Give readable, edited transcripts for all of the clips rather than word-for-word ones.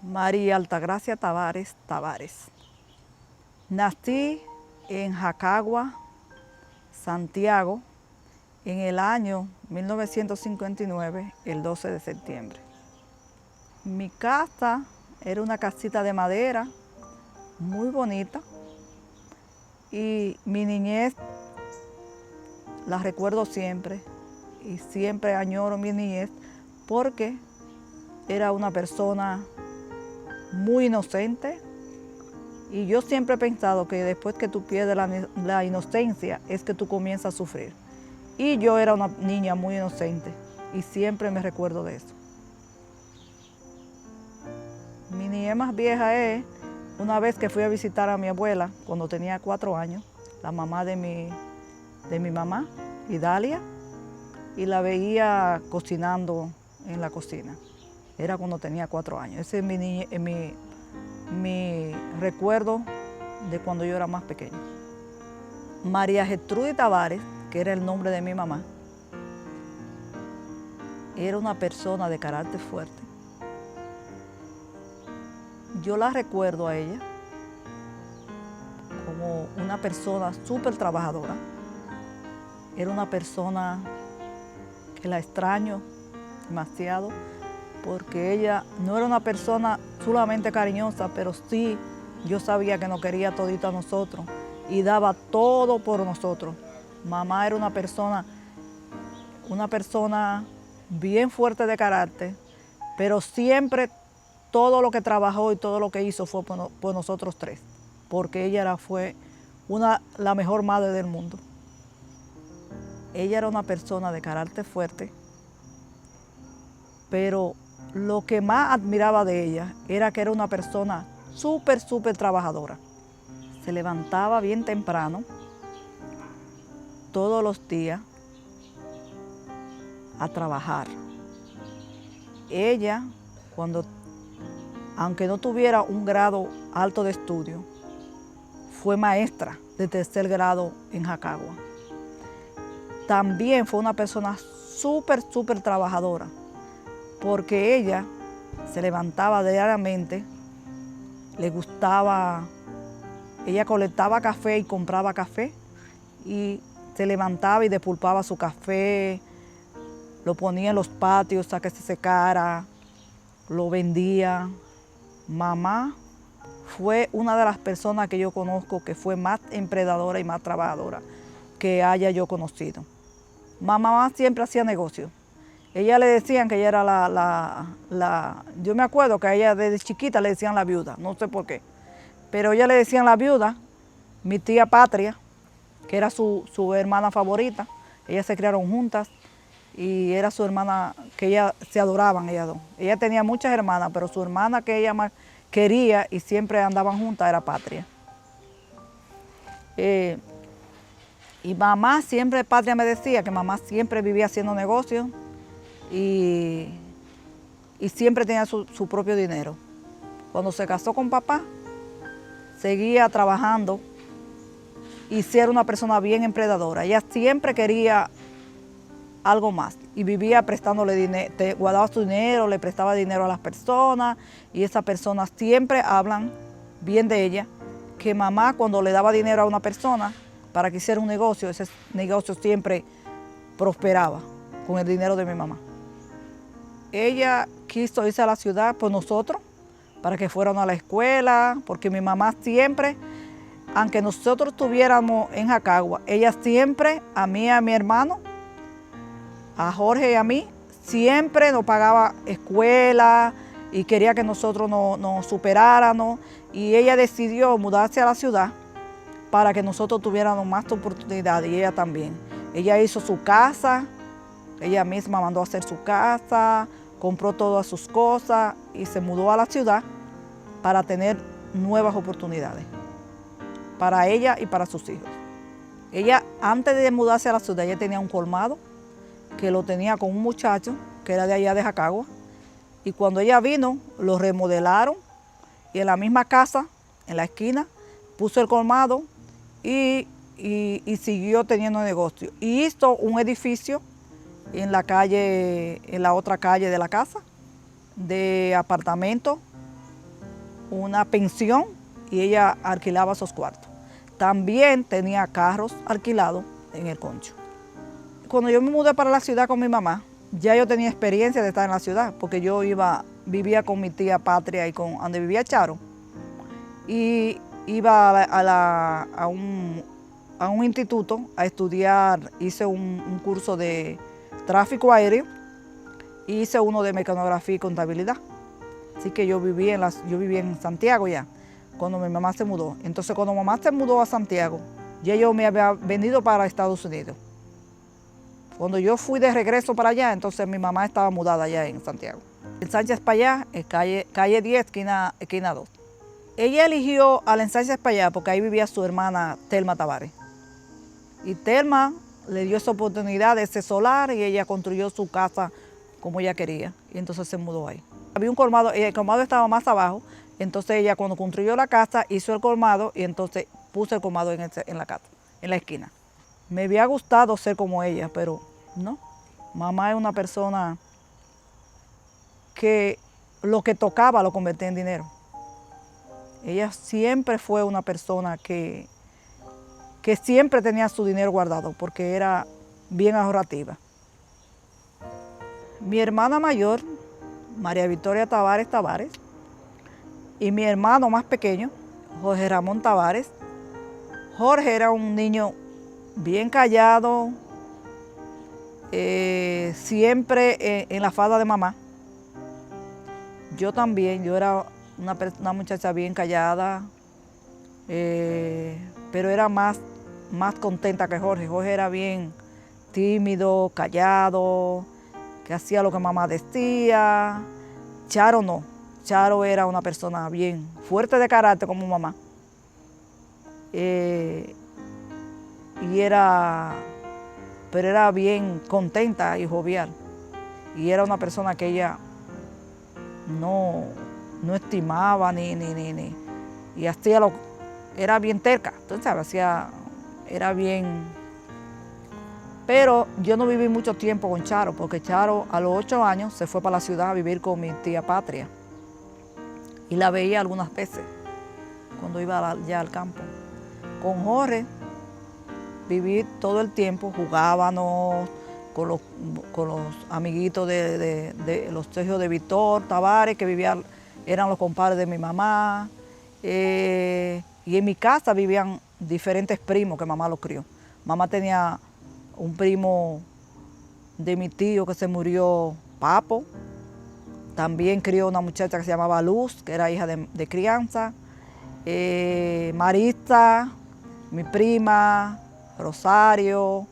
María Altagracia Tavares Tavares. Nací en Jacagua, Santiago, en el año 1959, el 12 de septiembre. Mi casa era una casita de madera, muy bonita, y mi niñez la recuerdo siempre, y siempre añoro mi niñez, porque era una persona muy inocente, y yo siempre he pensado que después que tú pierdes la inocencia es que tú comienzas a sufrir. Y yo era una niña muy inocente y siempre me recuerdo de eso. Mi niñez más vieja es una vez que fui a visitar a mi abuela cuando tenía 4 años, la mamá de mi mamá, Idalia, y la veía cocinando en la cocina. Era cuando tenía 4 años. Ese es mi recuerdo de cuando yo era más pequeña. María Gertrudis Tavares, que era el nombre de mi mamá, era una persona de carácter fuerte. Yo la recuerdo a ella como una persona súper trabajadora. Era una persona que la extraño demasiado, porque ella no era una persona solamente cariñosa, pero sí yo sabía que nos quería todito a nosotros y daba todo por nosotros. Mamá era una persona bien fuerte de carácter, pero siempre todo lo que trabajó y todo lo que hizo fue por nosotros tres, porque ella fue la mejor madre del mundo. Ella era una persona de carácter fuerte, pero lo que más admiraba de ella era que era una persona súper trabajadora. Se levantaba bien temprano, todos los días, a trabajar. Ella, aunque no tuviera un grado alto de estudio, fue maestra de 3er grado en Jacagua. También fue una persona súper trabajadora, porque ella se levantaba diariamente, ella colectaba café y compraba café, y se levantaba y despulpaba su café, lo ponía en los patios a que se secara, lo vendía. Mamá fue una de las personas que yo conozco que fue más emprendedora y más trabajadora que haya yo conocido. Mamá siempre hacía negocios. Ella le decían que ella era yo me acuerdo que a ella desde chiquita le decían la viuda, no sé por qué. Pero ella le decían la viuda, mi tía Patria, que era su hermana favorita. Ellas se criaron juntas y era su hermana, que ellas se adoraban, ellas dos. Ella tenía muchas hermanas, pero su hermana que ella más quería y siempre andaban juntas era Patria. Y mamá siempre, Patria me decía que mamá siempre vivía haciendo negocios y siempre tenía su propio dinero. Cuando se casó con papá, seguía trabajando y sí era una persona bien emprendedora. Ella siempre quería algo más y vivía prestándole dinero, guardaba su dinero, le prestaba dinero a las personas, y esas personas siempre hablan bien de ella, que mamá cuando le daba dinero a una persona para que hiciera un negocio, ese negocio siempre prosperaba con el dinero de mi mamá. Ella quiso irse a la ciudad por nosotros, para que fueran a la escuela, porque mi mamá siempre, aunque nosotros estuviéramos en Jacagua, ella siempre, a mí y a mi hermano, a Jorge y a mí, siempre nos pagaba escuela y quería que nosotros nos superáramos, y ella decidió mudarse a la ciudad para que nosotros tuviéramos más oportunidades, y ella también. Ella hizo su casa, ella misma mandó a hacer su casa, compró todas sus cosas y se mudó a la ciudad para tener nuevas oportunidades para ella y para sus hijos. Ella, antes de mudarse a la ciudad, ella tenía un colmado que lo tenía con un muchacho que era de allá de Jacagua, y cuando ella vino lo remodelaron, y en la misma casa, en la esquina, puso el colmado y siguió teniendo negocio. Y hizo un edificio en la otra calle de la casa, de apartamentos una pensión y ella alquilaba esos cuartos. También tenía carros alquilados en el Concho. Cuando yo me mudé para la ciudad con mi mamá, ya yo tenía experiencia de estar en la ciudad, porque yo vivía con mi tía Patria y con donde vivía Charo, y iba a un instituto a estudiar. Hice un curso de tráfico aéreo y hice uno de mecanografía y contabilidad. Así que yo vivía en Santiago ya, cuando mi mamá se mudó. Entonces, cuando mamá se mudó a Santiago, ya yo me había venido para Estados Unidos. Cuando yo fui de regreso para allá, entonces mi mamá estaba mudada allá en Santiago. En Sánchez Payá, calle 10, esquina 2. Ella eligió al Sánchez Payá porque ahí vivía su hermana Telma Tavares. Y Telma le dio esa oportunidad de ese solar y ella construyó su casa como ella quería. Y entonces se mudó ahí. Había un colmado, el colmado estaba más abajo, entonces ella cuando construyó la casa hizo el colmado y entonces puso el colmado en la casa, en la esquina. Me había gustado ser como ella, pero no. Mamá es una persona que lo que tocaba lo convertía en dinero. Ella siempre fue una persona que siempre tenía su dinero guardado porque era bien ahorrativa. Mi hermana mayor, María Victoria Tavares, y mi hermano más pequeño, Jorge Ramón Tavares. Jorge era un niño bien callado, siempre en la falda de mamá. Yo también, yo era una muchacha bien callada, pero era más contenta que Jorge. Jorge era bien tímido, callado, que hacía lo que mamá decía. Charo no. Charo era una persona bien fuerte de carácter como mamá. Pero era bien contenta y jovial. Y era una persona que ella no estimaba y hacía era bien terca, entonces era bien. Pero yo no viví mucho tiempo con Charo, porque Charo a los 8 años se fue para la ciudad a vivir con mi tía Patria. Y la veía algunas veces, cuando iba ya al campo. Con Jorge viví todo el tiempo, jugábamos con los amiguitos de los hijos de Víctor Tavares, que eran los compadres de mi mamá. Y en mi casa vivían diferentes primos que mamá los crió. Mamá tenía un primo de mi tío que se murió, Papo. También crió una muchacha que se llamaba Luz, que era hija de crianza. Marista, mi prima, Rosario.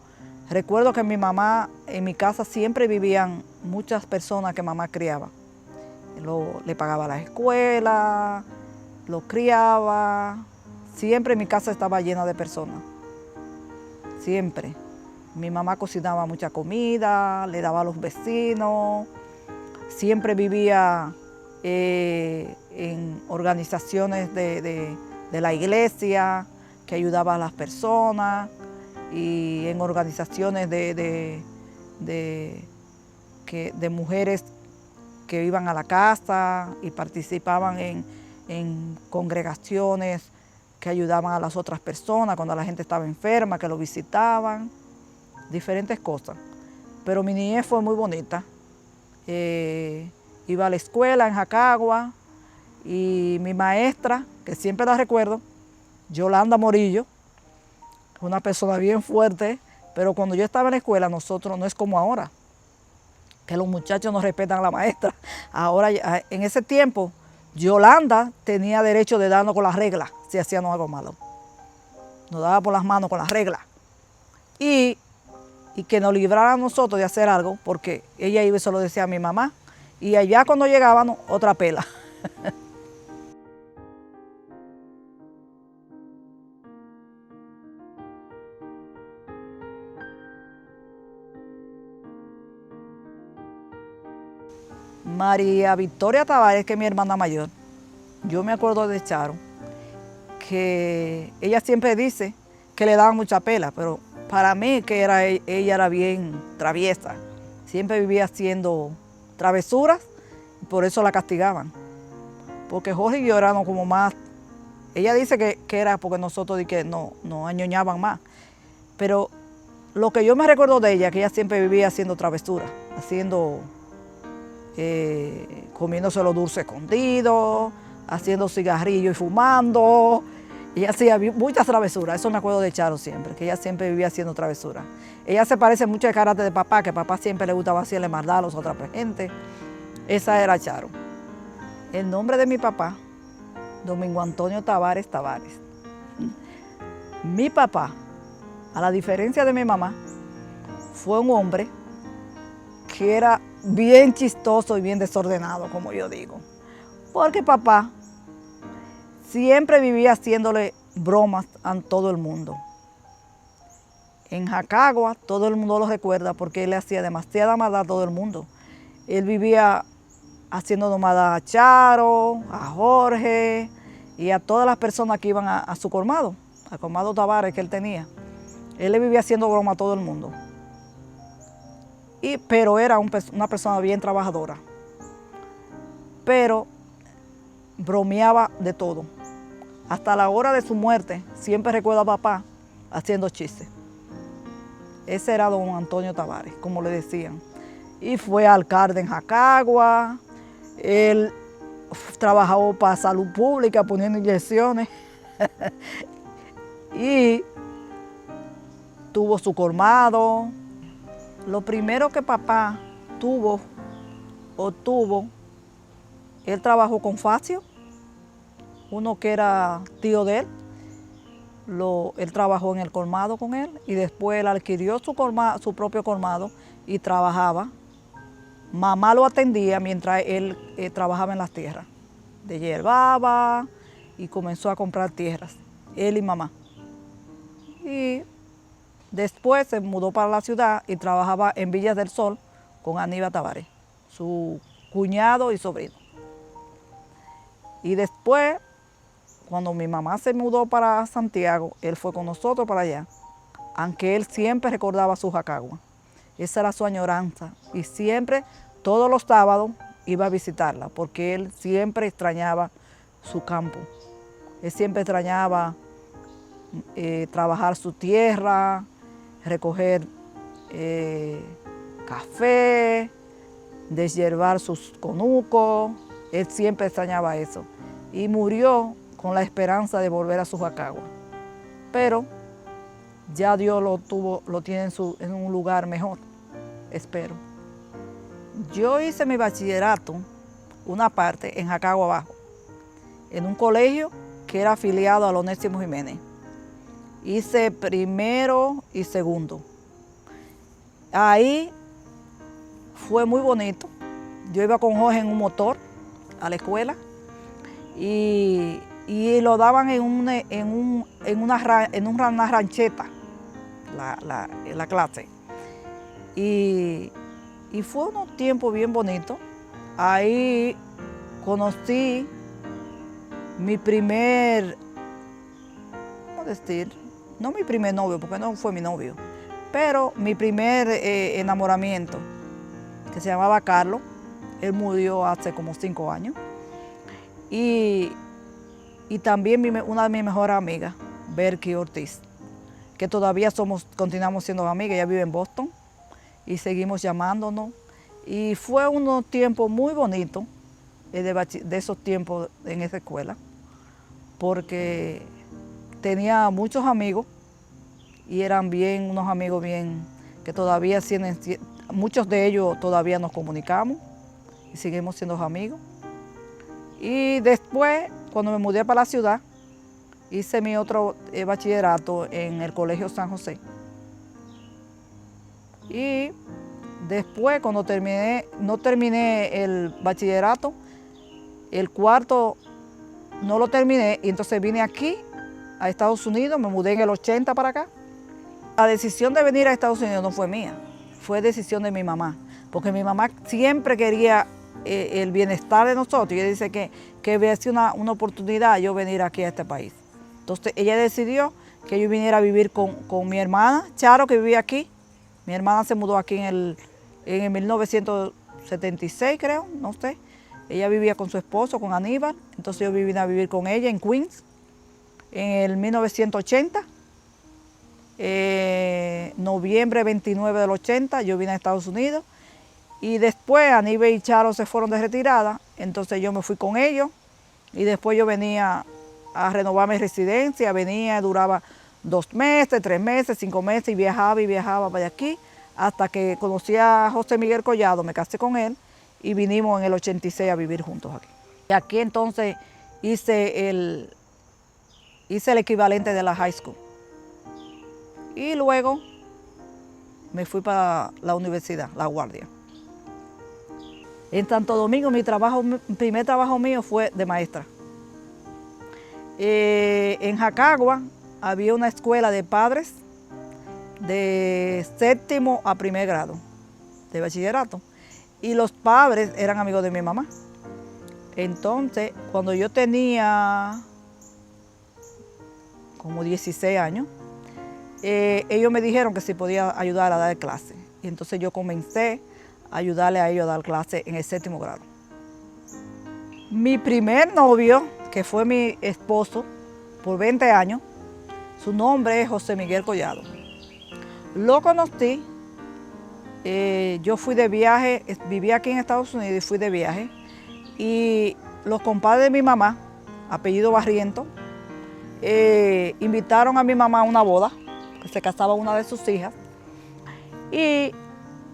Recuerdo que mi mamá, en mi casa siempre vivían muchas personas que mamá criaba. Le pagaba la escuela, lo criaba. Siempre mi casa estaba llena de personas. Siempre. Mi mamá cocinaba mucha comida, le daba a los vecinos. Siempre vivía en organizaciones de la iglesia que ayudaba a las personas y en organizaciones de mujeres que iban a la casa y participaban en congregaciones que ayudaban a las otras personas cuando la gente estaba enferma, que lo visitaban, diferentes cosas. Pero mi niñez fue muy bonita. Iba a la escuela en Jacagua y mi maestra, que siempre la recuerdo, Yolanda Morillo, una persona bien fuerte, pero cuando yo estaba en la escuela nosotros no es como ahora, que los muchachos no respetan a la maestra. Ahora, en ese tiempo, Yolanda tenía derecho de darnos con las reglas si hacíamos algo malo. Nos daba por las manos con las reglas. Y que nos librara a nosotros de hacer algo, porque ella iba y se lo decía a mi mamá, y allá cuando llegábamos, otra pela. María Victoria Tavares, que es mi hermana mayor, yo me acuerdo de Charo, que ella siempre dice que le daban mucha pela, pero para mí que ella era bien traviesa, siempre vivía haciendo travesuras, y por eso la castigaban. porque Jorge y yo éramos como más, ella dice que era porque nosotros no añoñaban más, pero lo que yo me recuerdo de ella, que ella siempre vivía haciendo travesuras, comiéndose los dulces escondidos, haciendo cigarrillos y fumando. Ella hacía muchas travesuras, eso me acuerdo de Charo siempre, que ella siempre vivía haciendo travesuras. Ella se parece mucho al carácter de papá, que papá siempre le gustaba hacerle maldad a las otras gente. Esa era Charo. El nombre de mi papá, Domingo Antonio Tavares Tavares. Mi papá, a la diferencia de mi mamá, fue un hombre que era bien chistoso y bien desordenado, como yo digo. Porque papá siempre vivía haciéndole bromas a todo el mundo. En Jacagua todo el mundo lo recuerda porque él le hacía demasiada maldad a todo el mundo. Él vivía haciendo maldad a Charo, a Jorge y a todas las personas que iban a su colmado, al colmado Tavares que él tenía. Él le vivía haciendo broma a todo el mundo. Pero era una persona bien trabajadora. Pero bromeaba de todo. Hasta la hora de su muerte, siempre recuerda a papá haciendo chistes. Ese era don Antonio Tavares, como le decían. Y fue alcalde en Jacagua. Él trabajó para salud pública poniendo inyecciones. Y tuvo su colmado. Lo primero que papá obtuvo, él trabajó con Facio, uno que era tío de él. Él trabajó en el colmado con él y después él adquirió su propio colmado y trabajaba. Mamá lo atendía mientras él trabajaba en las tierras. Deshiervaba y comenzó a comprar tierras, él y mamá. Y después se mudó para la ciudad y trabajaba en Villas del Sol con Aníbal Tavares, su cuñado y sobrino. Y después, cuando mi mamá se mudó para Santiago, él fue con nosotros para allá, aunque él siempre recordaba su Jacagua. Esa era su añoranza y siempre, todos los sábados, iba a visitarla porque él siempre extrañaba su campo. Él siempre extrañaba trabajar su tierra, recoger café, deshiervar sus conucos. Él siempre extrañaba eso. Y murió con la esperanza de volver a su Jacagua. Pero ya Dios lo tiene en un lugar mejor, espero. Yo hice mi bachillerato, una parte, en Jacagua Abajo, en un colegio que era afiliado a Onésimo Jiménez. Hice primero y segundo. Ahí fue muy bonito. Yo iba con Jorge en un motor a la escuela y lo daban en una rancheta, la clase. Y fue un tiempo bien bonito. Ahí conocí mi primer, ¿cómo decir? No mi primer novio, porque no fue mi novio, pero mi primer enamoramiento, que se llamaba Carlos. Él murió hace como 5 años. Y también una de mis mejores amigas, Berky Ortiz, que todavía continuamos siendo amigas. Ella vive en Boston y seguimos llamándonos. Y fue unos tiempos muy bonitos de esos tiempos en esa escuela, porque tenía muchos amigos y eran unos amigos que todavía tienen, muchos de ellos todavía nos comunicamos y seguimos siendo amigos. Y después, cuando me mudé para la ciudad, hice mi otro bachillerato en el Colegio San José. Y después, cuando no terminé el bachillerato, el cuarto no lo terminé y entonces vine aquí a Estados Unidos, me mudé en el 80 para acá. La decisión de venir a Estados Unidos no fue mía, fue decisión de mi mamá, porque mi mamá siempre quería el bienestar de nosotros y ella dice que hubiese una oportunidad yo venir aquí a este país. Entonces ella decidió que yo viniera a vivir con mi hermana, Charo, que vivía aquí. Mi hermana se mudó aquí en el 1976, creo, no sé. Ella vivía con su esposo, con Aníbal, entonces yo vine a vivir con ella en Queens en el 1980. Noviembre 29 del 80 yo vine a Estados Unidos y después Aníbal y Charo se fueron de retirada, entonces yo me fui con ellos y después yo venía a renovar mi residencia, duraba 2 meses, 3 meses, 5 meses y viajaba para aquí hasta que conocí a José Miguel Collado, me casé con él y vinimos en el 86 a vivir juntos aquí. Y aquí entonces hice el equivalente de la high school. Y luego me fui para la universidad, La Guardia. En Santo Domingo, mi primer trabajo mío fue de maestra. En Jacagua había una escuela de padres de 7º a 1er grado de bachillerato y los padres eran amigos de mi mamá. Entonces, cuando yo tenía como 16 años, ellos me dijeron que si podía ayudar a dar clase. Y entonces yo comencé a ayudarle a ellos a dar clase en el 7º grado. Mi primer novio, que fue mi esposo por 20 años, su nombre es José Miguel Collado. Lo conocí, yo fui de viaje, viví aquí en Estados Unidos y fui de viaje. Y los compadres de mi mamá, apellido Barriento, invitaron a mi mamá a una boda, que se casaba una de sus hijas. Y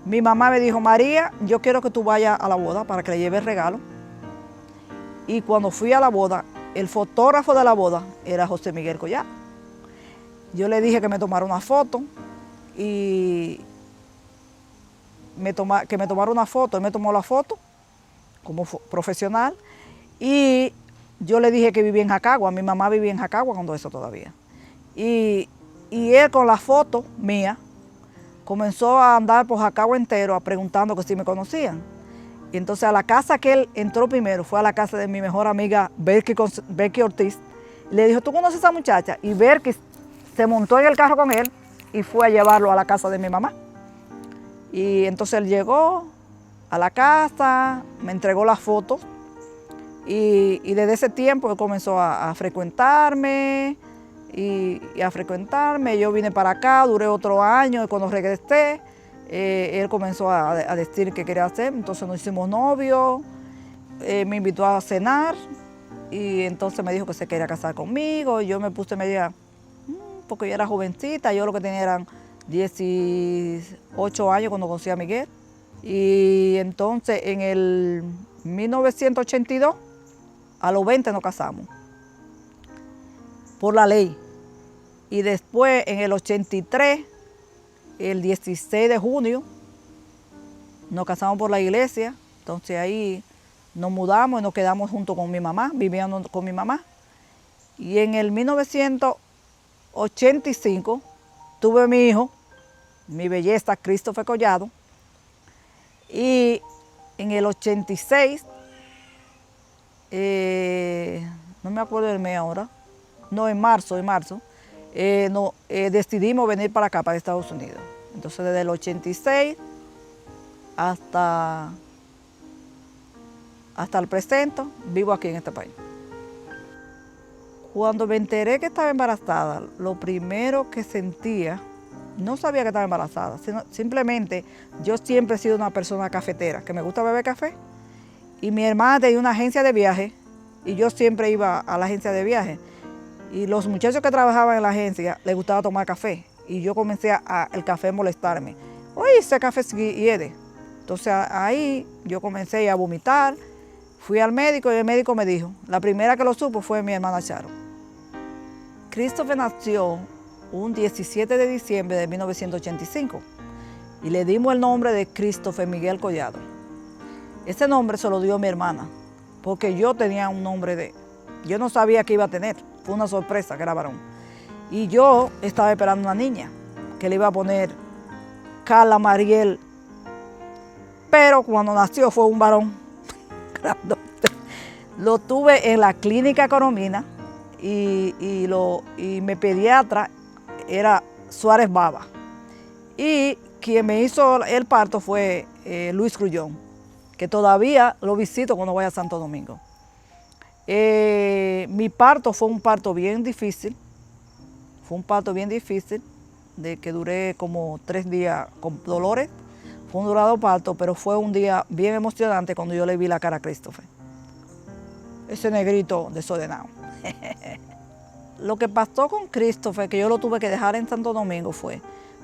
mi mamá me dijo, María, yo quiero que tú vayas a la boda para que le lleves regalo. Y cuando fui a la boda, el fotógrafo de la boda era José Miguel Collado. Yo le dije que me tomara una foto y que me tomara una foto. Él me tomó la foto como profesional y yo le dije que vivía en Jacagua. Mi mamá vivía en Jacagua cuando eso todavía. Y él con la foto mía comenzó a andar por Jacagua entero preguntando que si me conocían. Y entonces a la casa que él entró primero fue a la casa de mi mejor amiga Becky Ortiz. Y le dijo, ¿tú conoces a esa muchacha? Y Becky se montó en el carro con él y fue a llevarlo a la casa de mi mamá. Y entonces él llegó a la casa, me entregó las fotos y desde ese tiempo él comenzó a frecuentarme y a frecuentarme. Yo vine para acá, duré otro año y cuando regresé, él comenzó a decir qué quería hacer, entonces nos hicimos novios, me invitó a cenar y entonces me dijo que se quería casar conmigo. Y yo me puse media, porque yo era jovencita, yo lo que tenía eran 18 años cuando conocí a Miguel. Y entonces en el 1982, a los 20 nos casamos, por la ley. Y después en el 83, el 16 de junio, nos casamos por la iglesia. Entonces ahí nos mudamos y nos quedamos junto con mi mamá, viviendo con mi mamá. Y en el 1985 tuve mi hijo, mi belleza, Christopher Collado. Y en el 86, no me acuerdo del mes ahora, no, en marzo, decidimos venir para acá, para Estados Unidos. Entonces desde el 86 hasta el presente vivo aquí en este país. Cuando me enteré que estaba embarazada, lo primero que sentía, no sabía que estaba embarazada, sino simplemente yo siempre he sido una persona cafetera, que me gusta beber café. Y mi hermana tenía una agencia de viaje y yo siempre iba a la agencia de viaje. Y los muchachos que trabajaban en la agencia les gustaba tomar café. Y yo comencé el café a molestarme. Oye, ese café hiede. Entonces ahí yo comencé a vomitar. Fui al médico y el médico me dijo, la primera que lo supo fue mi hermana Charo. Christopher nació un 17 de diciembre de 1985 y le dimos el nombre de Christopher Miguel Collado. Ese nombre se lo dio mi hermana, porque yo tenía un nombre yo no sabía que iba a tener, fue una sorpresa que era varón. Y yo estaba esperando una niña, que le iba a poner Carla Mariel, pero cuando nació fue un varón grandote. Lo tuve en la clínica Coromina y mi pediatra era Suárez Baba. Y quien me hizo el parto fue Luis Grullón. que todavía lo visito cuando voy a Santo Domingo. Mi parto fue un parto bien difícil, de que duré como 3 días con dolores. Fue un durado parto, pero fue un día bien emocionante cuando yo le vi la cara a Christopher. Ese negrito desordenado. Lo que pasó con Christopher, que yo lo tuve que dejar en Santo Domingo, fue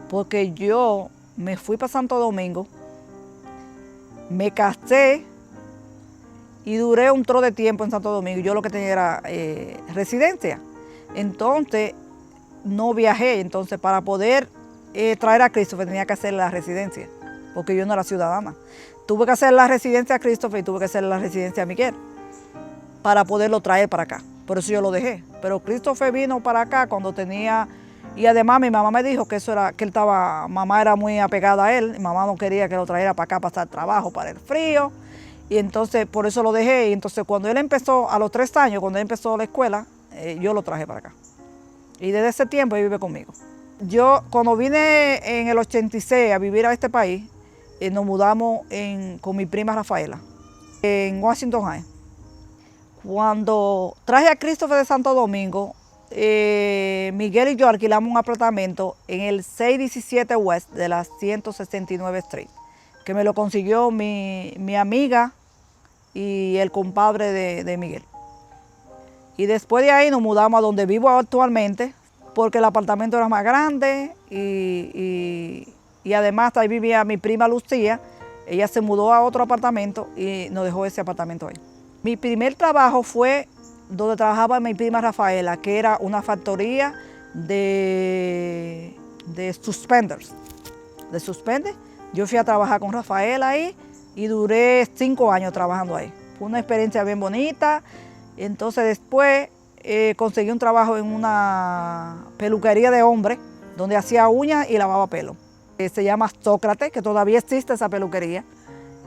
porque yo me fui para Santo Domingo, me casé y duré un tro de tiempo en Santo Domingo. Yo lo que tenía era residencia. Entonces, no viajé. Entonces, para poder traer a Christopher tenía que hacer la residencia, porque yo no era ciudadana. Tuve que hacer la residencia a Christopher y tuve que hacer la residencia a Miguel para poderlo traer para acá. Por eso yo lo dejé. Pero Christopher vino para acá cuando tenía... Y además mi mamá me dijo que eso era, que él estaba, mamá era muy apegada a él, y mamá no quería que lo trajera para acá para hacer trabajo, para el frío. Y entonces por eso lo dejé. Y entonces cuando él empezó, a los 3 años, cuando él empezó la escuela, yo lo traje para acá. Y desde ese tiempo él vive conmigo. Yo cuando vine en el 86 a vivir a este país, nos mudamos con mi prima Rafaela, en Washington High. Cuando traje a Christopher de Santo Domingo, Miguel y yo alquilamos un apartamento en el 617 West de la 169 Street, que me lo consiguió mi amiga y el compadre de Miguel. Y después de ahí nos mudamos a donde vivo actualmente, porque el apartamento era más grande y además ahí vivía mi prima Lucía. Ella se mudó a otro apartamento y nos dejó ese apartamento ahí. Mi primer trabajo fue donde trabajaba mi prima Rafaela, que era una factoría de suspenders. Yo fui a trabajar con Rafaela ahí y duré 5 años trabajando ahí. Fue una experiencia bien bonita. Entonces después conseguí un trabajo en una peluquería de hombres, donde hacía uñas y lavaba pelo. Se llama Sócrates, que todavía existe esa peluquería.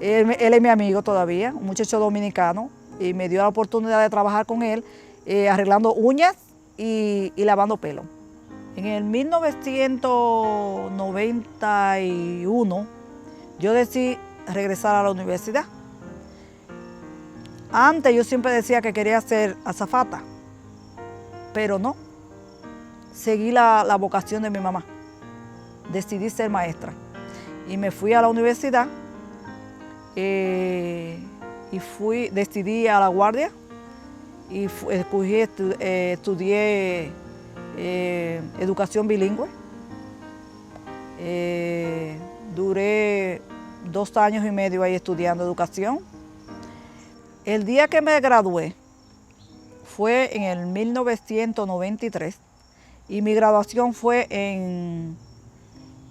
Él es mi amigo todavía, un muchacho dominicano, y me dio la oportunidad de trabajar con él arreglando uñas y lavando pelo. En el 1991 yo decidí regresar a la universidad. Antes yo siempre decía que quería ser azafata, pero no. Seguí la vocación de mi mamá. Decidí ser maestra y me fui a la universidad. Decidí a La Guardia y estudié educación bilingüe. Duré 2 años y medio ahí estudiando educación. El día que me gradué fue en el 1993 y mi graduación fue en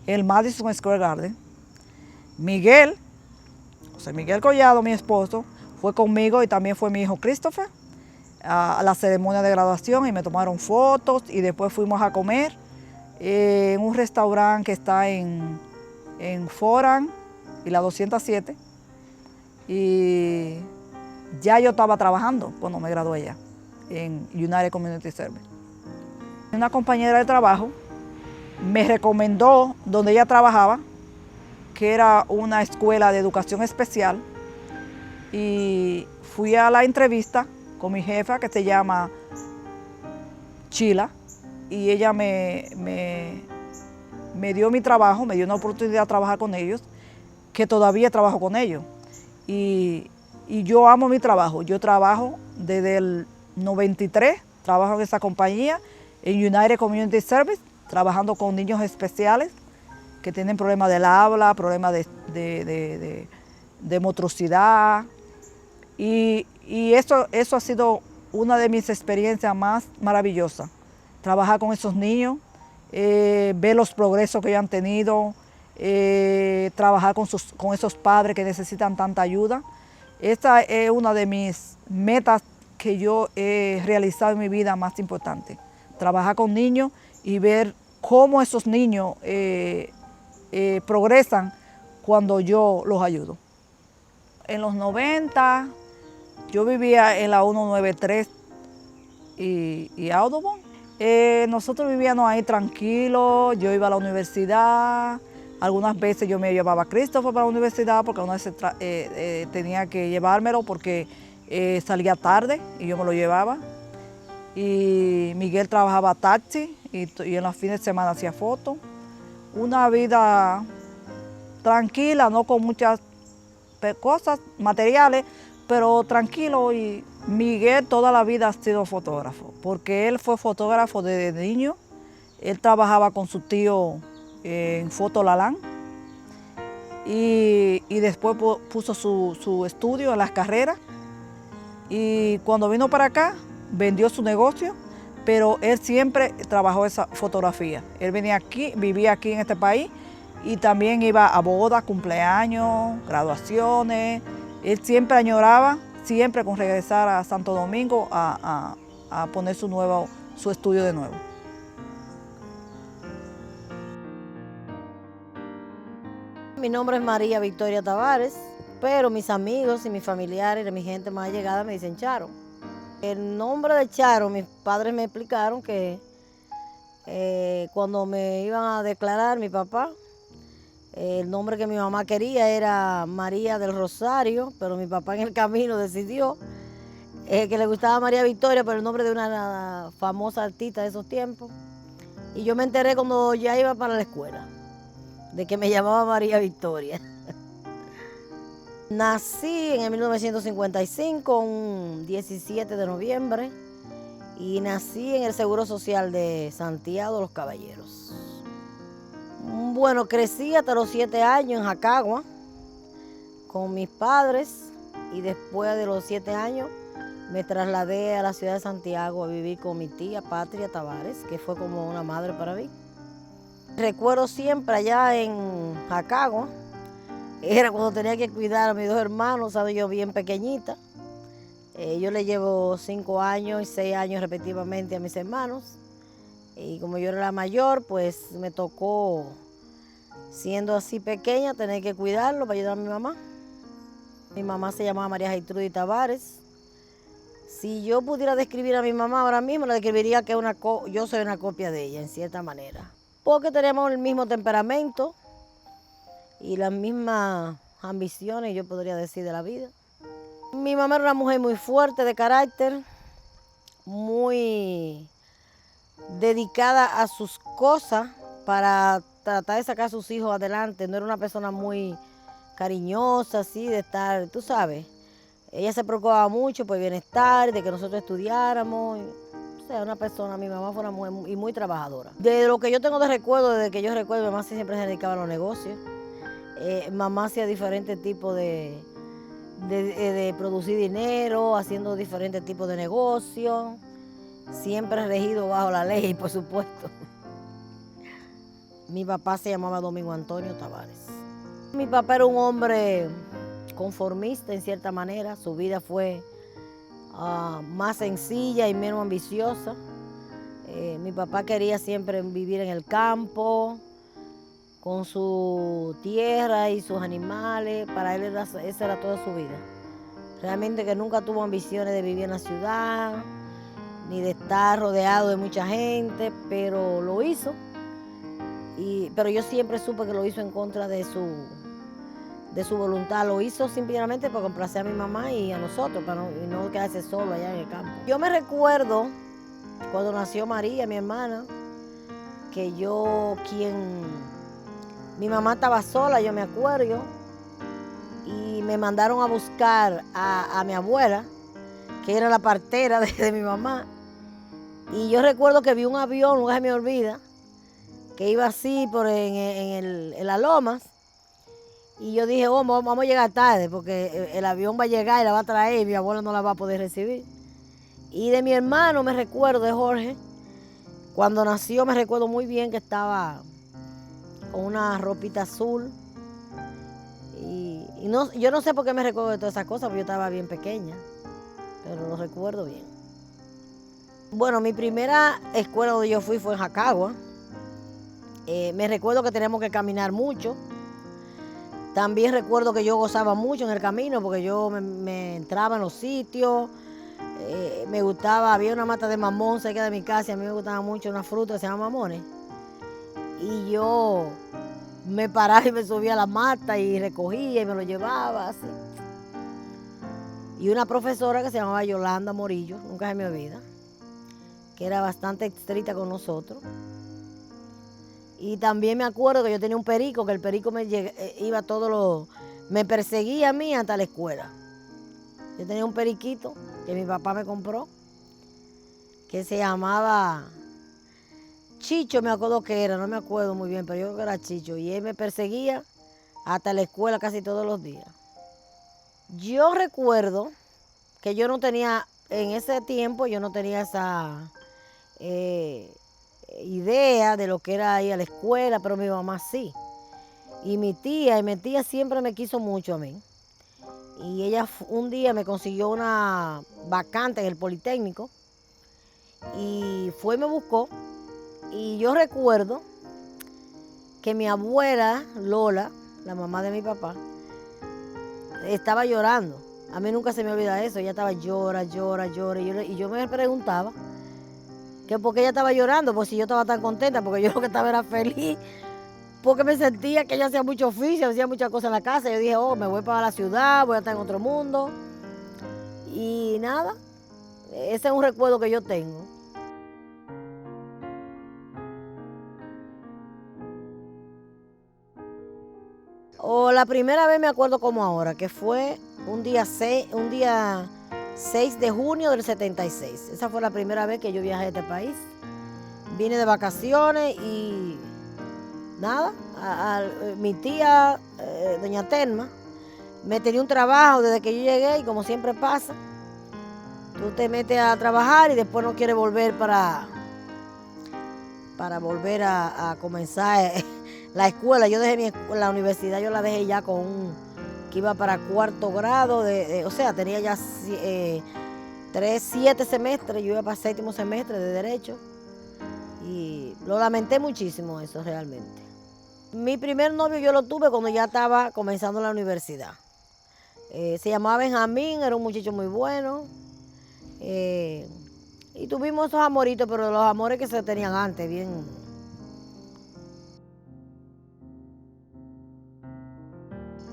el Madison Square Garden. Miguel Collado, mi esposo, fue conmigo y también fue mi hijo Christopher a la ceremonia de graduación y me tomaron fotos y después fuimos a comer en un restaurante que está en Foran y la 207. Y ya yo estaba trabajando cuando me gradué ya en United Community Service. Una compañera de trabajo me recomendó donde ella trabajaba, que era una escuela de educación especial, y fui a la entrevista con mi jefa, que se llama Chila, y ella me dio mi trabajo, me dio una oportunidad de trabajar con ellos, que todavía trabajo con ellos. Y yo amo mi trabajo. Yo trabajo desde el 93, trabajo en esa compañía, en United Community Service, trabajando con niños especiales que tienen problemas del habla, problemas de motricidad. Y eso ha sido una de mis experiencias más maravillosas. Trabajar con esos niños, ver los progresos que ellos han tenido, trabajar con esos padres que necesitan tanta ayuda. Esta es una de mis metas que yo he realizado en mi vida más importante. Trabajar con niños y ver cómo esos niños progresan cuando yo los ayudo. En los 90 yo vivía en la 193 y Audubon. Nosotros vivíamos ahí tranquilos, yo iba a la universidad, Algunas veces yo me llevaba a Christopher para la universidad porque algunas veces tenía que llevármelo porque salía tarde y yo me lo llevaba. Y Miguel trabajaba taxi y en los fines de semana hacía fotos. Una vida tranquila, no con muchas cosas materiales, pero tranquilo. Y Miguel toda la vida ha sido fotógrafo, porque él fue fotógrafo desde niño. Él trabajaba con su tío en Foto Lalán y después puso su estudio en las carreras. Y cuando vino para acá, vendió su negocio, pero él siempre trabajó esa fotografía. Él venía aquí, vivía aquí en este país y también iba a bodas, cumpleaños, graduaciones. Él siempre añoraba, siempre con regresar a Santo Domingo a poner su estudio de nuevo. Mi nombre es María Victoria Tavares, pero mis amigos y mis familiares y mi gente más allegada me dicen Charo. El nombre de Charo, mis padres me explicaron que cuando me iban a declarar mi papá, el nombre que mi mamá quería era María del Rosario, pero mi papá en el camino decidió que le gustaba María Victoria, pero el nombre de una famosa artista de esos tiempos. Y yo me enteré cuando ya iba para la escuela, de que me llamaba María Victoria. Nací en el 1955, un 17 de noviembre, y nací en el Seguro Social de Santiago de los Caballeros. Bueno, crecí hasta los 7 años en Jacagua con mis padres y después de los 7 años me trasladé a la ciudad de Santiago a vivir con mi tía Patria Tavares, que fue como una madre para mí. Recuerdo siempre allá en Jacagua, era cuando tenía que cuidar a mis 2 hermanos, ¿sabes? Yo bien pequeñita. Yo le llevo 5 años y 6 años respectivamente a mis hermanos. Y como yo era la mayor, pues me tocó, siendo así pequeña, tener que cuidarlo para ayudar a mi mamá. Mi mamá se llamaba María Gertrudis Tavares. Si yo pudiera describir a mi mamá ahora mismo, la describiría que yo soy una copia de ella, en cierta manera. Porque tenemos el mismo temperamento y las mismas ambiciones, yo podría decir, de la vida. Mi mamá era una mujer muy fuerte de carácter, muy dedicada a sus cosas para tratar de sacar a sus hijos adelante. No era una persona muy cariñosa, así, de estar, tú sabes. Ella se preocupaba mucho por el bienestar, de que nosotros estudiáramos. O sea, una persona, mi mamá fue una mujer muy trabajadora. De lo que yo tengo de recuerdo, desde que yo recuerdo, mi mamá siempre se dedicaba a los negocios. Mamá hacía diferentes tipos de producir dinero, haciendo diferentes tipos de negocios, siempre regido bajo la ley, por supuesto. Mi papá se llamaba Domingo Antonio Tavares. Mi papá era un hombre conformista en cierta manera, su vida fue más sencilla y menos ambiciosa. Mi papá quería siempre vivir en el campo, con su tierra y sus animales. Para él esa era toda su vida. Realmente que nunca tuvo ambiciones de vivir en la ciudad, ni de estar rodeado de mucha gente, pero lo hizo. Pero yo siempre supe que lo hizo en contra de su voluntad. Lo hizo simplemente para complacer a mi mamá y a nosotros, y no quedarse solo allá en el campo. Yo me recuerdo cuando nació María, mi hermana, que mi mamá estaba sola, yo me acuerdo, y me mandaron a buscar a mi abuela, que era la partera de mi mamá. Y yo recuerdo que vi un avión, nunca se me olvida, que iba así en las lomas. Y yo dije, oh, vamos a llegar tarde, porque el avión va a llegar y la va a traer y mi abuela no la va a poder recibir. Y de mi hermano me recuerdo, de Jorge, cuando nació me recuerdo muy bien que estaba con una ropita azul. Yo no sé por qué me recuerdo de todas esas cosas, porque yo estaba bien pequeña, pero lo recuerdo bien. Bueno, mi primera escuela donde yo fui fue en Jacagua. Me recuerdo que teníamos que caminar mucho. También recuerdo que yo gozaba mucho en el camino, porque yo me entraba en los sitios. Me gustaba, había una mata de mamón cerca de mi casa y a mí me gustaba mucho una fruta que se llama mamones. Y yo me paraba y me subía a la mata y recogía y me lo llevaba así. Y una profesora que se llamaba Yolanda Morillo, nunca se me olvida, que era bastante estricta con nosotros. Y también me acuerdo que yo tenía un perico, que el perico iba me perseguía a mí hasta la escuela. Yo tenía un periquito que mi papá me compró, que se llamaba Chicho, me acuerdo que era, no me acuerdo muy bien, pero yo creo que era Chicho. Y él me perseguía hasta la escuela casi todos los días. Yo recuerdo que yo no tenía, en ese tiempo, yo no tenía esa idea de lo que era ir a la escuela, pero mi mamá sí. Y mi tía siempre me quiso mucho a mí. Y ella un día me consiguió una vacante en el Politécnico y fue y me buscó. Y yo recuerdo que mi abuela, Lola, la mamá de mi papá, estaba llorando. A mí nunca se me olvida eso. Ella estaba llora. Y yo me preguntaba que por qué ella estaba llorando, pues si yo estaba tan contenta, porque yo lo que estaba era feliz, porque me sentía que ella hacía mucho oficio, hacía muchas cosas en la casa. Yo dije, oh, me voy para la ciudad, voy a estar en otro mundo. Y nada, ese es un recuerdo que yo tengo. O la primera vez me acuerdo como ahora, que fue un día 6 de junio del 76. Esa fue la primera vez que yo viajé a este país. Vine de vacaciones y nada, mi tía, doña Telma, me tenía un trabajo desde que yo llegué y como siempre pasa, tú te metes a trabajar y después no quieres volver para volver a comenzar la escuela. Yo dejé la universidad, yo la dejé ya que iba para cuarto grado, o sea, tenía ya 7 semestres, yo iba para séptimo semestre de Derecho y lo lamenté muchísimo eso realmente. Mi primer novio yo lo tuve cuando ya estaba comenzando la universidad. Se llamaba Benjamín, era un muchacho muy bueno. Y tuvimos esos amoritos, pero los amores que se tenían antes, bien.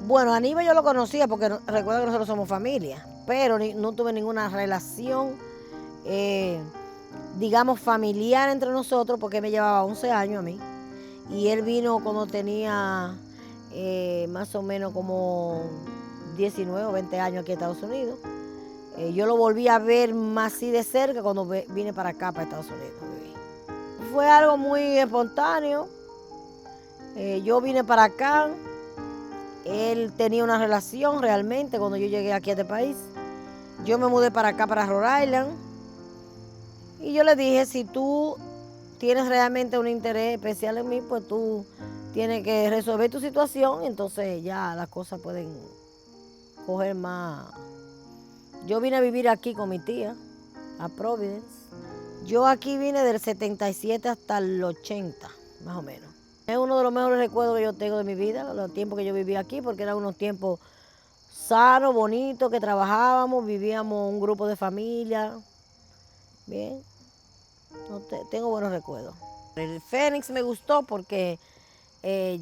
Bueno, a Aníbal yo lo conocía porque recuerda que nosotros somos familia, pero no tuve ninguna relación, digamos, familiar entre nosotros, porque él me llevaba 11 años a mí. Y él vino cuando tenía más o menos como 19 o 20 años aquí en Estados Unidos. Yo lo volví a ver más así de cerca cuando vine para acá, para Estados Unidos. Fue algo muy espontáneo. Yo vine para acá. Él tenía una relación realmente cuando yo llegué aquí a este país. Yo me mudé para acá, para Rhode Island. Y yo le dije, si tú tienes realmente un interés especial en mí, pues tú tienes que resolver tu situación. Entonces ya las cosas pueden coger más. Yo vine a vivir aquí con mi tía, a Providence. Yo aquí vine del 77 hasta el 80, más o menos. Es uno de los mejores recuerdos que yo tengo de mi vida, los tiempos que yo viví aquí, porque eran unos tiempos sanos, bonitos, que trabajábamos, vivíamos un grupo de familia. Bien, tengo buenos recuerdos. El Fénix me gustó porque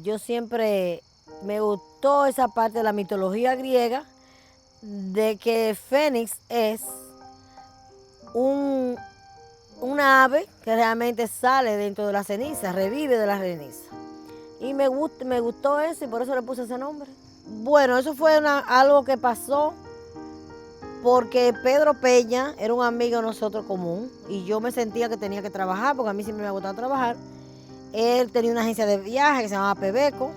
yo siempre me gustó esa parte de la mitología griega, de que Fénix es una ave que realmente sale dentro de la ceniza, revive de la ceniza. Y me gustó eso y por eso le puse ese nombre. Bueno, eso fue algo que pasó porque Pedro Peña era un amigo de nosotros común y yo me sentía que tenía que trabajar porque a mí siempre me ha gustado trabajar. Él tenía una agencia de viaje que se llamaba Pebeco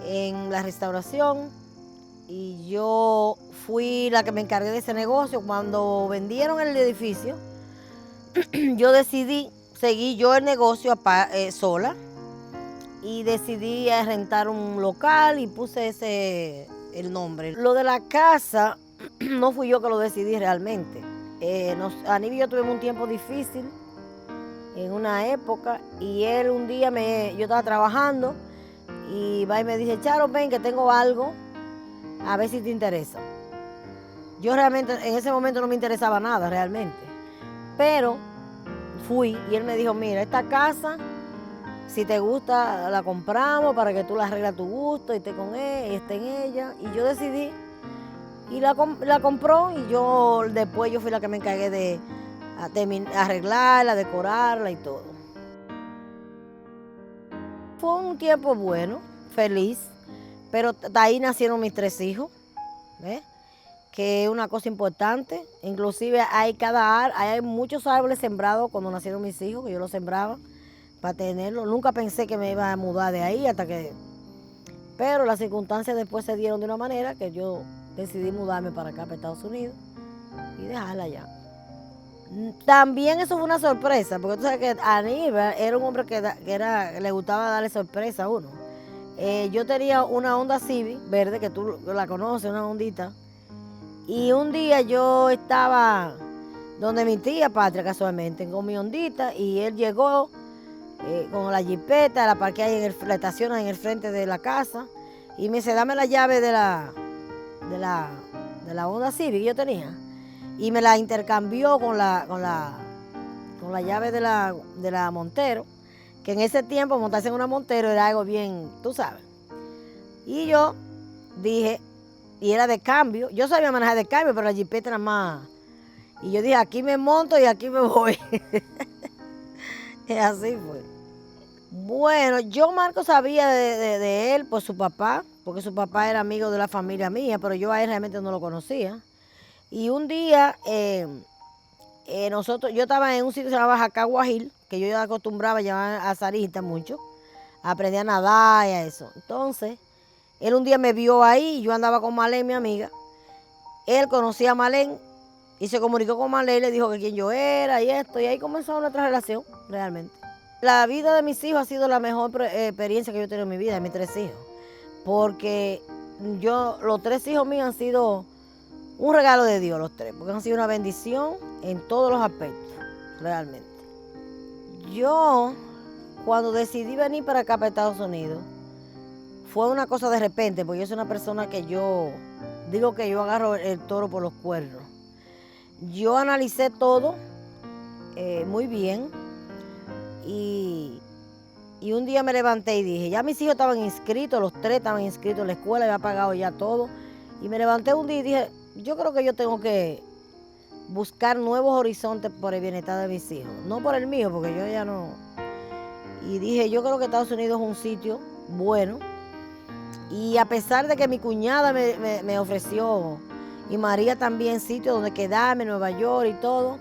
en la restauración y yo fui la que me encargué de ese negocio. Cuando vendieron el edificio, yo decidí seguir yo el negocio sola y decidí rentar un local y puse el nombre. Lo de la casa no fui yo que lo decidí realmente. Aníbal y yo tuvimos un tiempo difícil en una época y él un día yo estaba trabajando y va y me dice, Charo, ven que tengo algo, a ver si te interesa. Yo realmente en ese momento no me interesaba nada realmente, pero fui y él me dijo, mira, esta casa si te gusta, la compramos para que tú la arregles a tu gusto y esté con él, y esté en ella. Y yo decidí, y la compró, y yo después yo fui la que me encargué de arreglarla, decorarla y todo. Fue un tiempo bueno, feliz, pero de ahí nacieron mis 3 hijos, ¿ves? Que es una cosa importante. Inclusive hay muchos árboles sembrados cuando nacieron mis hijos, que yo los sembraba para tenerlos. Nunca pensé que me iba a mudar de ahí pero las circunstancias después se dieron de una manera que yo decidí mudarme para acá, para Estados Unidos, y dejarla allá. También eso fue una sorpresa, porque tú sabes que Aníbal era un hombre que le gustaba darle sorpresa a uno. Yo tenía una Honda Civic verde, que tú la conoces, una hondita, y un día yo estaba donde mi tía Patria, casualmente, con mi hondita, y él llegó con la jipeta, la parqué ahí, la estaciona en el frente de la casa, y me dice, dame la llave de la Honda Civic que yo tenía. Y me la intercambió con la llave de la Montero, que en ese tiempo montarse en una Montero era algo bien, tú sabes. Y yo dije, y era de cambio, yo sabía manejar de cambio, pero la jipeta era más. Y yo dije, aquí me monto y aquí me voy. Y así fue. Bueno, yo Marco sabía de él por su papá, porque su papá era amigo de la familia mía, pero yo a él realmente no lo conocía. Y un día yo estaba en un sitio que se llamaba Jacaguajil, que yo ya acostumbraba a llevar a Sarita mucho, aprendí a nadar y a eso. Entonces, él un día me vio ahí, yo andaba con Malén, mi amiga. Él conocía a Malén y se comunicó con Malén, le dijo que quién yo era y esto, y ahí comenzó nuestra relación, realmente. La vida de mis hijos ha sido la mejor experiencia que yo he tenido en mi vida, de mis 3 hijos, porque los 3 hijos míos han sido un regalo de Dios, los 3, porque han sido una bendición en todos los aspectos, realmente. Yo, cuando decidí venir para acá, para Estados Unidos, fue una cosa de repente, porque yo soy una persona que yo digo que yo agarro el toro por los cuernos. Yo analicé todo muy bien y un día me levanté y dije, ya mis hijos estaban inscritos, los 3 estaban inscritos en la escuela, había pagado ya todo. Y me levanté un día y dije, yo creo que yo tengo que buscar nuevos horizontes por el bienestar de mis hijos, no por el mío, porque yo ya no. Y dije, yo creo que Estados Unidos es un sitio bueno. Y a pesar de que mi cuñada me ofreció, y María también, sitio donde quedarme, Nueva York y todo,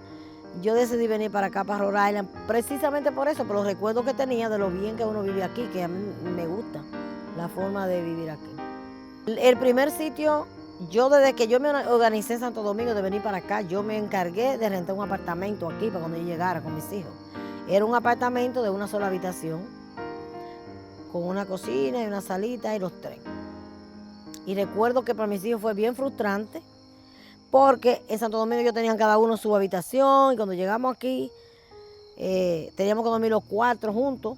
yo decidí venir para acá, para Rhode Island, precisamente por eso, por los recuerdos que tenía de lo bien que uno vive aquí, que a mí me gusta la forma de vivir aquí. El primer sitio, yo desde que yo me organicé en Santo Domingo de venir para acá, yo me encargué de rentar un apartamento aquí para cuando yo llegara con mis hijos. Era un apartamento de una sola habitación, con una cocina y una salita y los 3. Y recuerdo que para mis hijos fue bien frustrante, porque en Santo Domingo ellos tenían cada uno su habitación, y cuando llegamos aquí, teníamos que dormir los 4 juntos,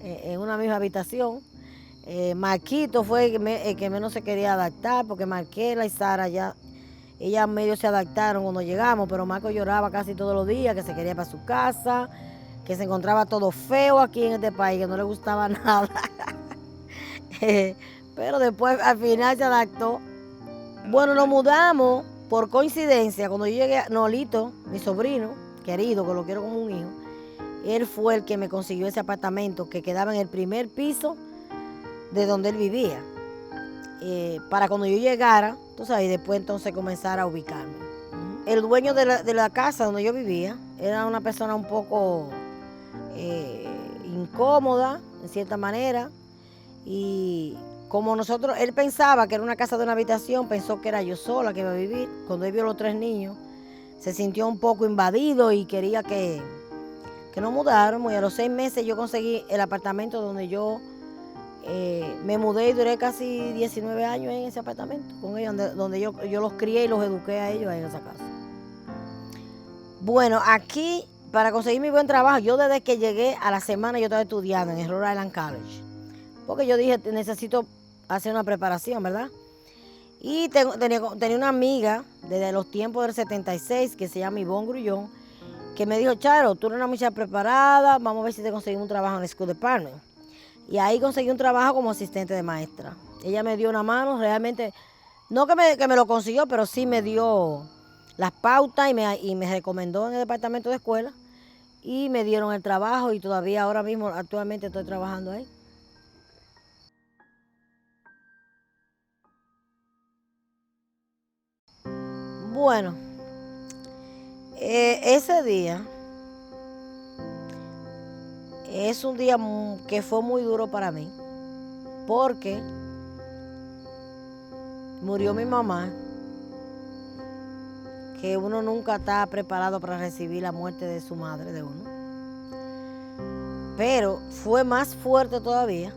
en una misma habitación. Marquito fue el que menos se quería adaptar, porque Marquela y Sara ellas medio se adaptaron cuando llegamos, pero Marco lloraba casi todos los días, que se quería para su casa, que se encontraba todo feo aquí en este país, que no le gustaba nada. Pero después al final se adaptó. Bueno, nos mudamos por coincidencia. Cuando yo llegué a Nolito, mi sobrino querido, que lo quiero como un hijo, él fue el que me consiguió ese apartamento que quedaba en el primer piso de donde él vivía, para cuando yo llegara, tú sabes, y después entonces comenzar a ubicarme. El dueño de la casa donde yo vivía era una persona un poco incómoda, en cierta manera, y como él pensaba que era una casa de una habitación, pensó que era yo sola que iba a vivir. Cuando él vio a los 3 niños, se sintió un poco invadido y quería que nos mudáramos, y a los 6 meses yo conseguí el apartamento donde yo me mudé y duré casi 19 años en ese apartamento con ellos, donde yo los crié y los eduqué a ellos en esa casa. Bueno, aquí, para conseguir mi buen trabajo, yo desde que llegué a la semana yo estaba estudiando en el Rhode Island College, porque yo dije, necesito hacer una preparación, ¿verdad? Y tenía una amiga desde los tiempos del 76 que se llama Ivonne Grullón, que me dijo, Charo, tú eres una muchacha preparada, vamos a ver si te conseguimos un trabajo en el School Department. Y ahí conseguí un trabajo como asistente de maestra. Ella me dio una mano, realmente, no que me lo consiguió, pero sí me dio las pautas y me recomendó en el departamento de escuela y me dieron el trabajo y todavía ahora mismo actualmente estoy trabajando ahí. Bueno, ese día es un día que fue muy duro para mí porque murió mi mamá, que uno nunca está preparado para recibir la muerte de su madre, de uno. Pero fue más fuerte todavía,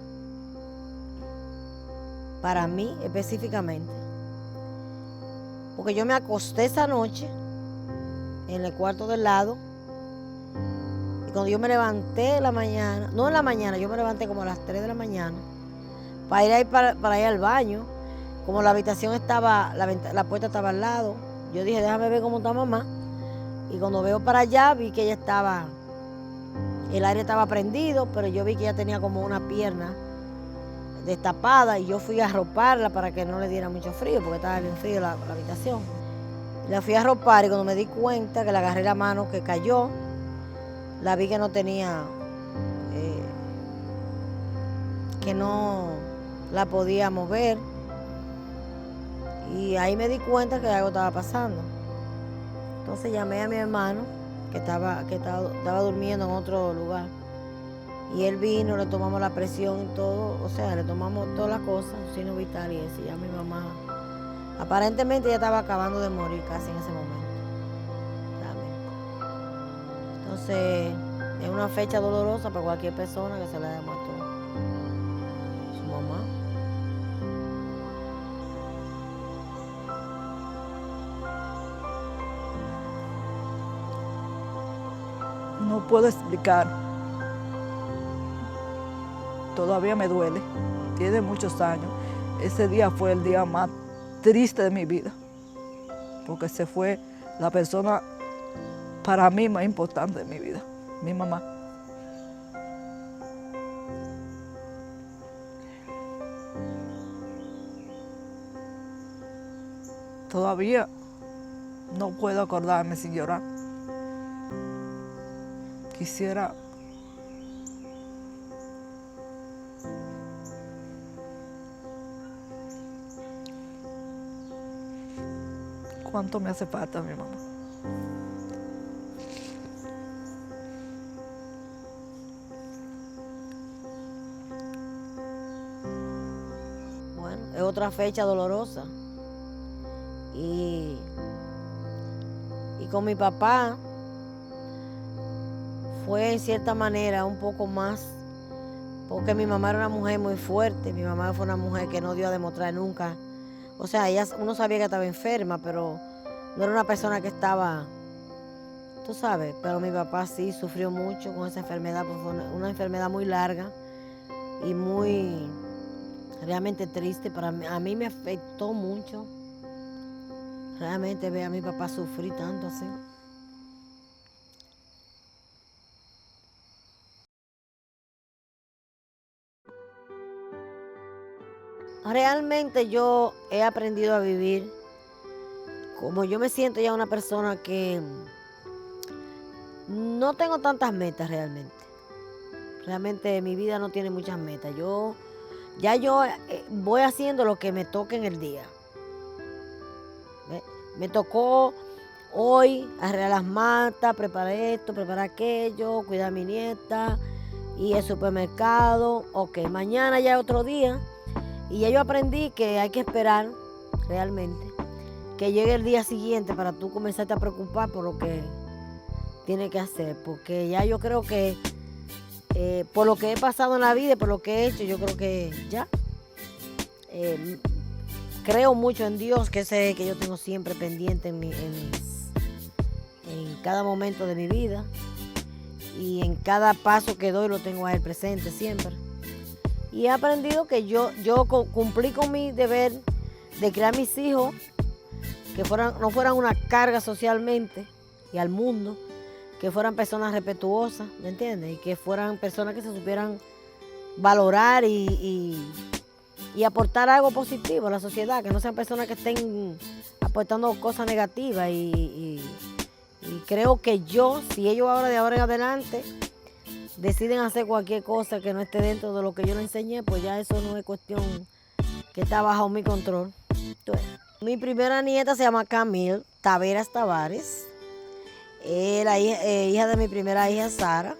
para mí específicamente, porque yo me acosté esa noche en el cuarto del lado y cuando yo me levanté en la mañana, no en la mañana, yo me levanté como a las 3 de la mañana para ir, para ir al baño. Como la habitación estaba, la puerta estaba al lado, yo dije, déjame ver cómo está mamá. Y cuando veo para allá, vi que ella estaba, el aire estaba prendido, pero yo vi que ella tenía como una pierna destapada y yo fui a arroparla para que no le diera mucho frío, porque estaba bien frío la habitación. La fui a arropar y cuando me di cuenta que le agarré la mano que cayó, la vi que no tenía, que no la podía mover. Y ahí me di cuenta que algo estaba pasando. Entonces llamé a mi hermano, que estaba durmiendo en otro lugar. Y él vino, le tomamos la presión y todo, o sea, le tomamos todas las cosas, signo vital y eso. Ya mi mamá, aparentemente ya estaba acabando de morir casi en ese momento. Realmente. Entonces, es una fecha dolorosa para cualquier persona que se le haya muerto su mamá. No puedo explicar. Todavía me duele. Tiene muchos años. Ese día fue el día más triste de mi vida. Porque se fue la persona para mí más importante de mi vida, mi mamá. Todavía no puedo acordarme sin llorar. Quisiera cuánto me hace falta mi mamá. Bueno, es otra fecha dolorosa. Y con mi papá fue en cierta manera un poco más, porque mi mamá era una mujer muy fuerte, mi mamá fue una mujer que no dio a demostrar nunca, o sea, uno sabía que estaba enferma, pero no era una persona que estaba, tú sabes, pero mi papá sí sufrió mucho con esa enfermedad, porque fue una enfermedad muy larga y muy, realmente triste, a mí me afectó mucho, realmente ver a mi papá sufrir tanto así. Realmente yo he aprendido a vivir como yo me siento ya una persona que no tengo tantas metas realmente. Realmente mi vida no tiene muchas metas. Yo voy haciendo lo que me toque en el día. Me tocó hoy arreglar las matas, preparar esto, preparar aquello, cuidar a mi nieta, ir al supermercado. Ok, mañana ya es otro día. Y ya yo aprendí que hay que esperar realmente que llegue el día siguiente para tú comenzarte a preocupar por lo que tienes que hacer. Porque ya yo creo que por lo que he pasado en la vida y por lo que he hecho, yo creo que ya. Creo mucho en Dios, que sé que yo tengo siempre pendiente en cada momento de mi vida. Y en cada paso que doy lo tengo a Él presente siempre. Y he aprendido que yo cumplí con mi deber de criar a mis hijos, que no fueran una carga socialmente y al mundo, que fueran personas respetuosas, ¿me entiendes? Y que fueran personas que se supieran valorar y aportar algo positivo a la sociedad, que no sean personas que estén aportando cosas negativas. Y creo que si ellos ahora de ahora en adelante deciden hacer cualquier cosa que no esté dentro de lo que yo les enseñé, pues ya eso no es cuestión que está bajo mi control. Entonces, mi primera nieta se llama Camille Taveras Tavares. Es la hija de mi primera hija, Sara,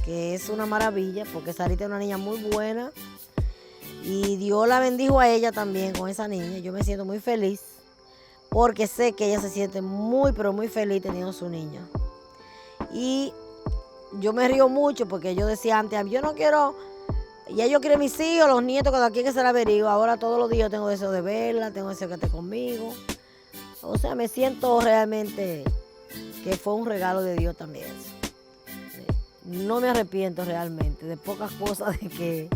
que es una maravilla, porque Sarita es una niña muy buena. Y Dios la bendijo a ella también con esa niña. Yo me siento muy feliz, porque sé que ella se siente muy, pero muy feliz teniendo su niña. Y yo me río mucho, porque yo decía antes, yo no quiero, ya yo quiero mis hijos, los nietos, cada quien que se la averigüe. Ahora todos los días tengo deseo de verla, tengo deseo que esté conmigo. O sea, me siento realmente que fue un regalo de Dios también eso. No me arrepiento realmente de pocas cosas que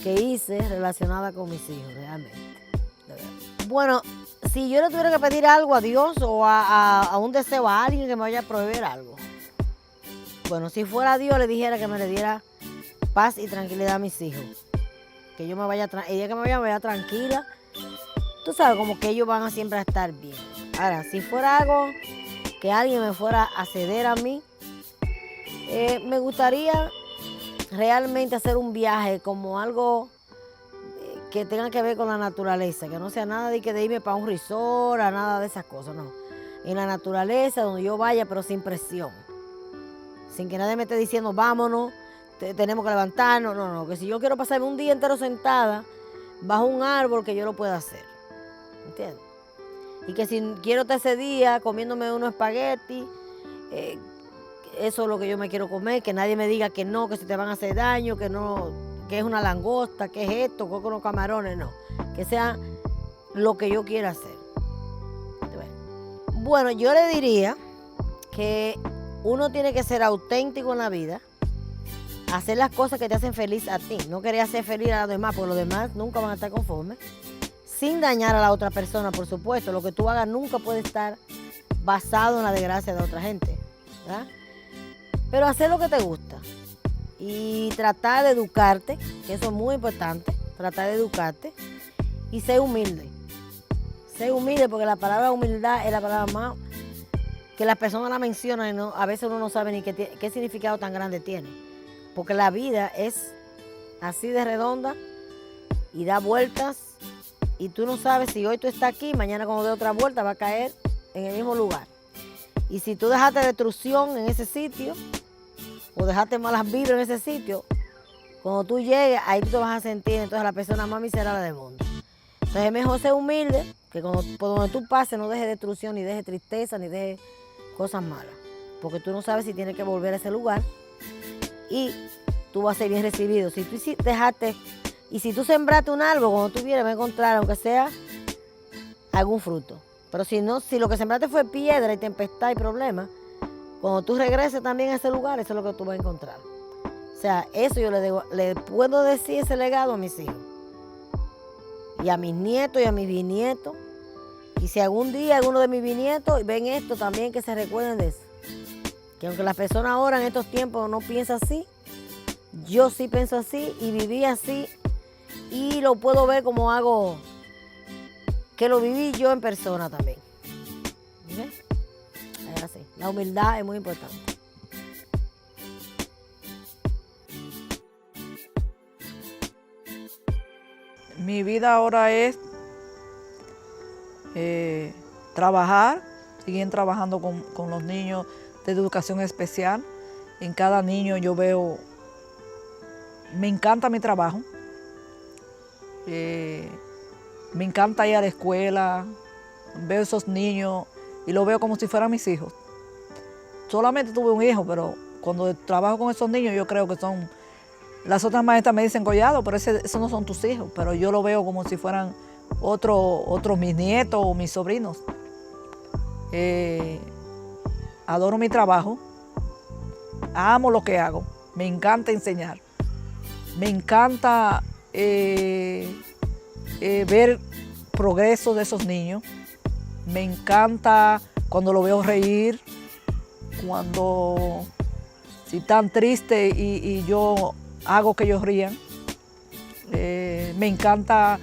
hice relacionadas con mis hijos, realmente. Bueno, si yo le tuviera que pedir algo a Dios o a un deseo a alguien que me vaya a proveer algo, bueno, si fuera Dios, le dijera que me le diera paz y tranquilidad a mis hijos. Que yo me vaya, ella que me vaya tranquila. Tú sabes, como que ellos van a siempre a estar bien. Ahora, si fuera algo que alguien me fuera a ceder a mí, me gustaría realmente hacer un viaje como algo que tenga que ver con la naturaleza, que no sea nada de irme para un resort, a nada de esas cosas, no. En la naturaleza, donde yo vaya, pero sin presión. Sin que nadie me esté diciendo, vámonos, tenemos que levantarnos. No, que si yo quiero pasarme un día entero sentada bajo un árbol, que yo lo pueda hacer. ¿Entiendes? Y que si quiero estar ese día comiéndome unos espaguetis, eso es lo que yo me quiero comer, que nadie me diga que no, que se te van a hacer daño, que no, que es una langosta, que es esto, que con los camarones, no. Que sea lo que yo quiera hacer. Bueno, yo le diría que uno tiene que ser auténtico en la vida, hacer las cosas que te hacen feliz a ti, no querer hacer feliz a los demás, porque los demás nunca van a estar conformes, sin dañar a la otra persona, por supuesto. Lo que tú hagas nunca puede estar basado en la desgracia de otra gente, ¿verdad? Pero hacer lo que te gusta y tratar de educarte, que eso es muy importante, tratar de educarte y ser humilde. Ser humilde, porque la palabra humildad es la palabra más que las personas la mencionan y a veces uno no sabe ni qué significado tan grande tiene. Porque la vida es así de redonda y da vueltas y tú no sabes si hoy tú estás aquí, mañana cuando dé otra vuelta va a caer en el mismo lugar. Y si tú dejaste destrucción en ese sitio o dejaste malas vibras en ese sitio, cuando tú llegues, ahí tú te vas a sentir entonces la persona más miserable del mundo. Entonces es mejor ser humilde, que por donde tú pases no dejes destrucción, ni dejes tristeza, ni dejes cosas malas. Porque tú no sabes si tienes que volver a ese lugar y tú vas a ser bien recibido. Si tú dejaste, y si tú sembraste un árbol, cuando tú vienes vas a encontrar, aunque sea, algún fruto. Pero si no, si lo que sembraste fue piedra y tempestad y problemas, cuando tú regreses también a ese lugar, eso es lo que tú vas a encontrar. O sea, eso yo le puedo decir ese legado a mis hijos. Y a mis nietos y a mis bisnietos. Y si algún día alguno de mis bisnietos ven esto también, que se recuerden de eso. Que aunque las personas ahora en estos tiempos no piensan así, yo sí pienso así y viví así. Y lo puedo ver como algo que lo viví yo en persona también. ¿Okay? Es así. La humildad es muy importante. Mi vida ahora es trabajar, seguir trabajando con los niños de educación especial. En cada niño yo veo, me encanta mi trabajo, me encanta ir a la escuela, veo esos niños y los veo como si fueran mis hijos. Solamente tuve un hijo, pero cuando trabajo con esos niños yo creo que son, las otras maestras me dicen, Collado, pero esos no son tus hijos, pero yo lo veo como si fueran otros mis nietos o mis sobrinos. Adoro mi trabajo, amo lo que hago, me encanta enseñar, me encanta ver progreso de esos niños, me encanta cuando lo veo reír, cuando si están tristes y yo hago que ellos rían. Me encanta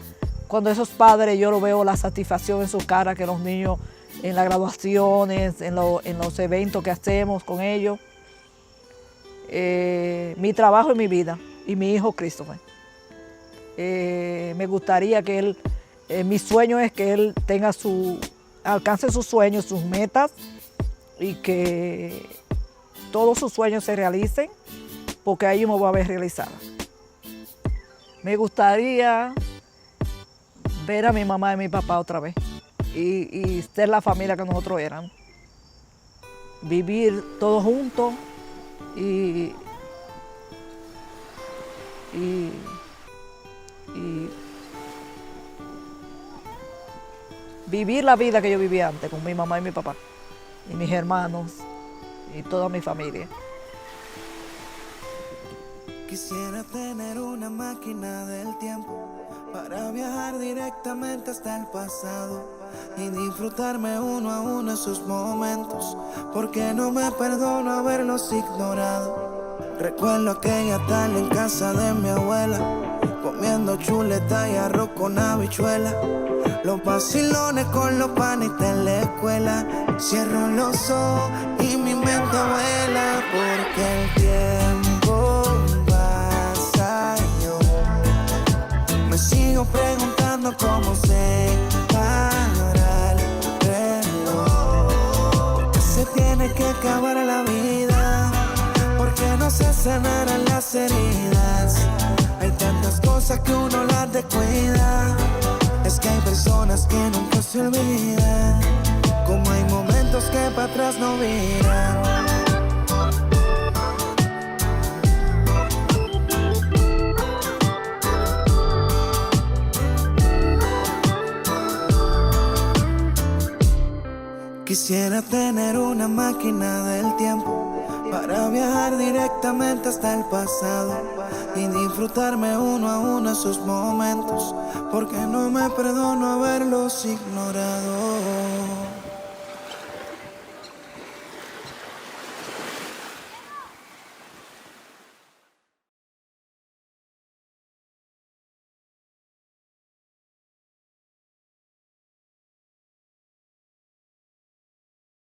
cuando esos padres yo lo veo la satisfacción en su cara, que los niños en las graduaciones, en los eventos que hacemos con ellos. Mi trabajo y mi vida, y mi hijo Christopher. Me gustaría que él, mi sueño es que él alcance sus sueños, sus metas, y que todos sus sueños se realicen, porque ahí me voy a ver realizada. Me gustaría ver a mi mamá y mi papá otra vez y ser la familia que nosotros éramos. Vivir todos juntos y vivir la vida que yo vivía antes con mi mamá y mi papá y mis hermanos y toda mi familia. Quisiera tener una máquina del tiempo para viajar directamente hasta el pasado y disfrutarme uno a uno esos momentos, porque no me perdono haberlos ignorado. Recuerdo aquella tarde en casa de mi abuela, comiendo chuleta y arroz con habichuela, los vacilones con los panitas en la escuela. Cierro los ojos y mi mente vuela, porque el tiempo pasa y yo me sigo preguntando cómo se para el reloj. Porque se tiene que acabar la vida, porque no se sanarán las heridas. Hay tantas cosas que uno las descuida. Es que hay personas que nunca se olvidan, como hay momentos que para atrás no miran. Quisiera tener una máquina del tiempo para viajar directamente hasta el pasado y disfrutarme uno a uno esos momentos, porque no me perdono haberlos ignorado.